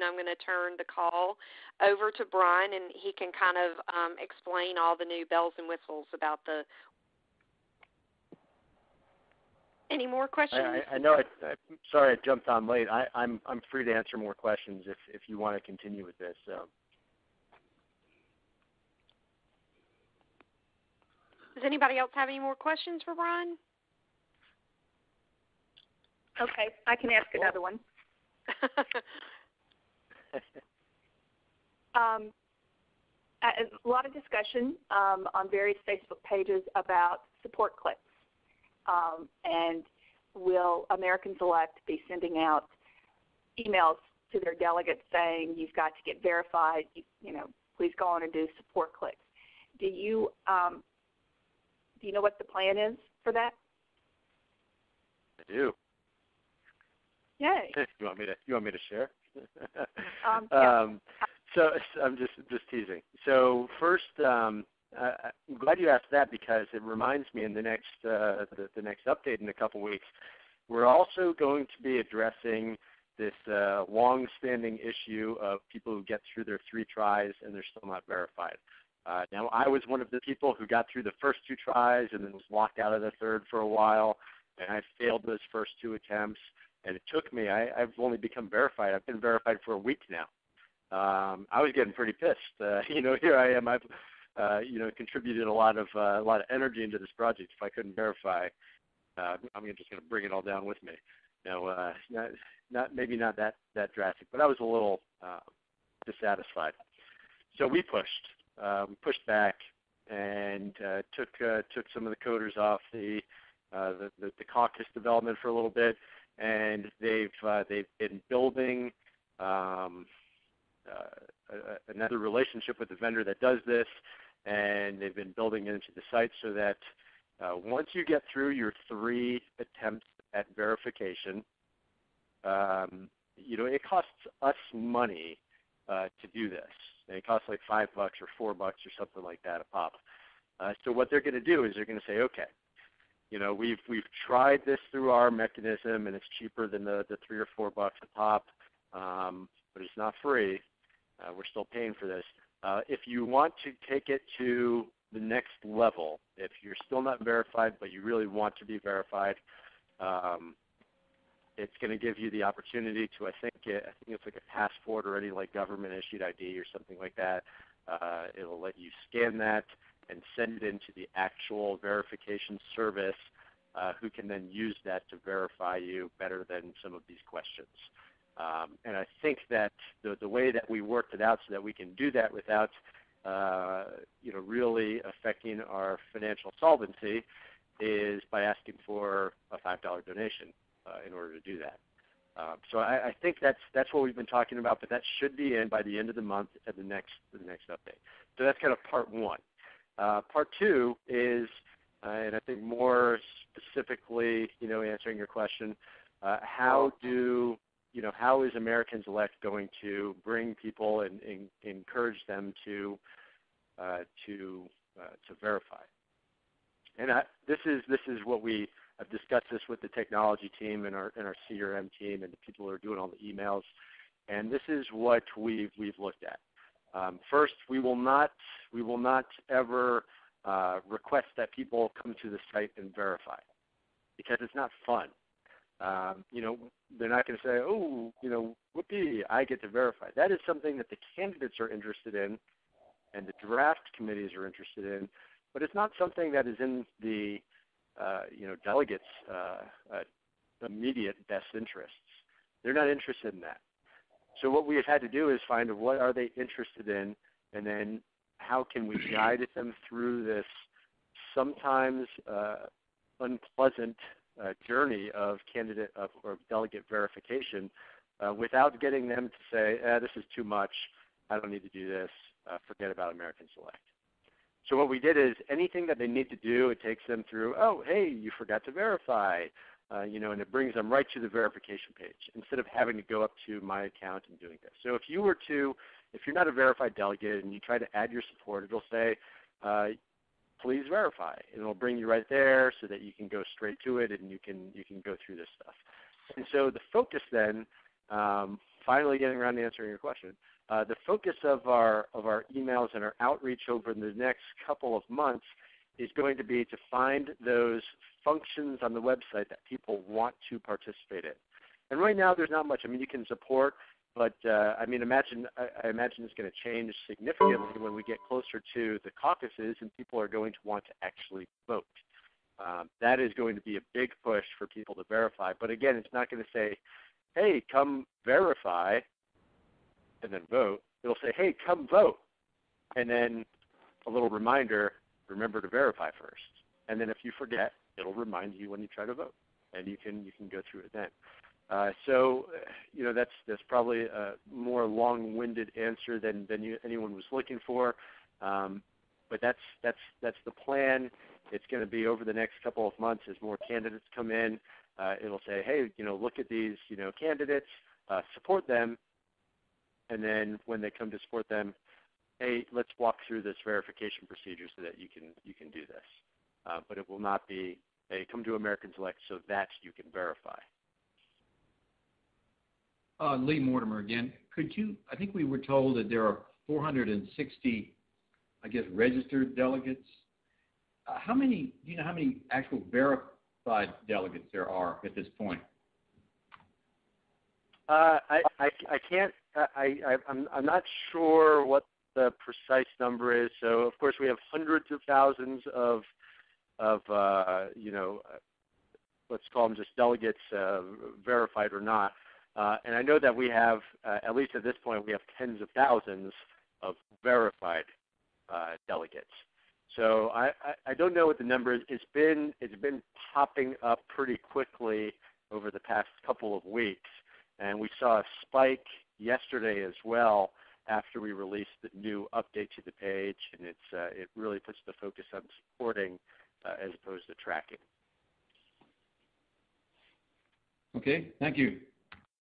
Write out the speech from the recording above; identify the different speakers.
Speaker 1: I'm going to turn the call over to Brian, and he can kind of explain all the new bells and whistles about the. Any more questions?
Speaker 2: I know. I'm sorry I jumped on late. I'm free to answer more questions if you want to continue with this. So.
Speaker 1: Does anybody else have any more questions for Brian?
Speaker 3: Okay, I can ask another one. A lot of discussion on various Facebook pages about support clicks. And will American Select be sending out emails to their delegates saying you've got to get verified, please go on and do support clicks. Do you know what the plan is for that?
Speaker 2: I do.
Speaker 3: Yay.
Speaker 2: You want me to share?
Speaker 3: Yeah.
Speaker 2: So I'm just teasing. So first, I'm glad you asked that because it reminds me in the next the next update in a couple weeks, we're also going to be addressing this long-standing issue of people who get through their 3 tries and they're still not verified. Now, I was one of the people who got through the first 2 tries and then was locked out of the third for a while, and I failed those first 2 attempts. And it took me. I've only become verified. I've been verified for a week now. I was getting pretty pissed. Here I am. I've contributed a lot of energy into this project. If I couldn't verify, I'm just going to bring it all down with me. Now, maybe not that drastic, but I was a little dissatisfied. So we pushed back, and took some of the coders off the caucus development for a little bit. And they've been building another relationship with the vendor that does this, and they've been building into the site so that once you get through your 3 attempts at verification, it costs us money to do this. And it costs like $5 or $4 or something like that a pop. So what they're going to do is they're going to say, okay. We've tried this through our mechanism, and it's cheaper than the $3 or $4 a pop, but it's not free. We're still paying for this. If you want to take it to the next level, if you're still not verified but you really want to be verified, it's going to give you the opportunity to, I think it's like a passport or any like government-issued ID or something like that. It'll let you scan that and send it into the actual verification service, who can then use that to verify you better than some of these questions. And I think that the way that we worked it out so that we can do that without really affecting our financial solvency is by asking for a $5 donation in order to do that. So I think that's what we've been talking about, but that should be in by the end of the month at the next update. So that's kind of part 1. Part 2 is, and I think more specifically, answering your question, how is American Select going to bring people and encourage them to verify? And this is what I've discussed this with the technology team and our CRM team and the people who are doing all the emails, and this is what we've looked at. First, we will not ever request that people come to the site and verify, because it's not fun. They're not going to say, oh, whoopee, I get to verify. That is something that the candidates are interested in and the draft committees are interested in, but it's not something that is in the delegates' immediate best interests. They're not interested in that. So what we have had to do is find what are they interested in, and then how can we guide them through this sometimes unpleasant journey of candidate or delegate verification without getting them to say, this is too much, I don't need to do this, forget about American Select. So what we did is anything that they need to do, it takes them through, oh, hey, you forgot to verify, and it brings them right to the verification page instead of having to go up to my account and doing this. So if you're not a verified delegate and you try to add your support, it'll say, please verify, and it'll bring you right there so that you can go straight to it and you can go through this stuff. And so the focus then finally getting around to answering your question. The focus of our emails and our outreach over the next couple of months is going to be to find those functions on the website that people want to participate in. And right now, there's not much. I mean, you can support, but I imagine it's going to change significantly when we get closer to the caucuses and people are going to want to actually vote. That is going to be a big push for people to verify. But again, it's not going to say, hey, come verify and then vote. It'll say, hey, come vote. And then a little reminder, remember to verify first. And then if you forget, it'll remind you when you try to vote. And you can go through it then. So that's probably a more long-winded answer than anyone was looking for. But that's the plan. It's going to be over the next couple of months as more candidates come in. It'll say, hey, look at these, candidates, support them. And then when they come to support them, hey, let's walk through this verification procedure so that you can do this. But it will not be, hey, come to American Select so that you can verify.
Speaker 4: Lee Mortimer again. I think we were told that there are 460, registered delegates. Do you know how many actual verified delegates there are at this point?
Speaker 2: I can't. I'm not sure what the precise number is. So of course we have hundreds of thousands of let's call them just delegates, verified or not. And I know that we have, at least at this point, we have tens of thousands of verified delegates. So I don't know what the number is. It's been popping up pretty quickly over the past couple of weeks, and we saw a spike yesterday as well after we released the new update to the page, and it really puts the focus on supporting as opposed to tracking.
Speaker 4: Okay, thank you.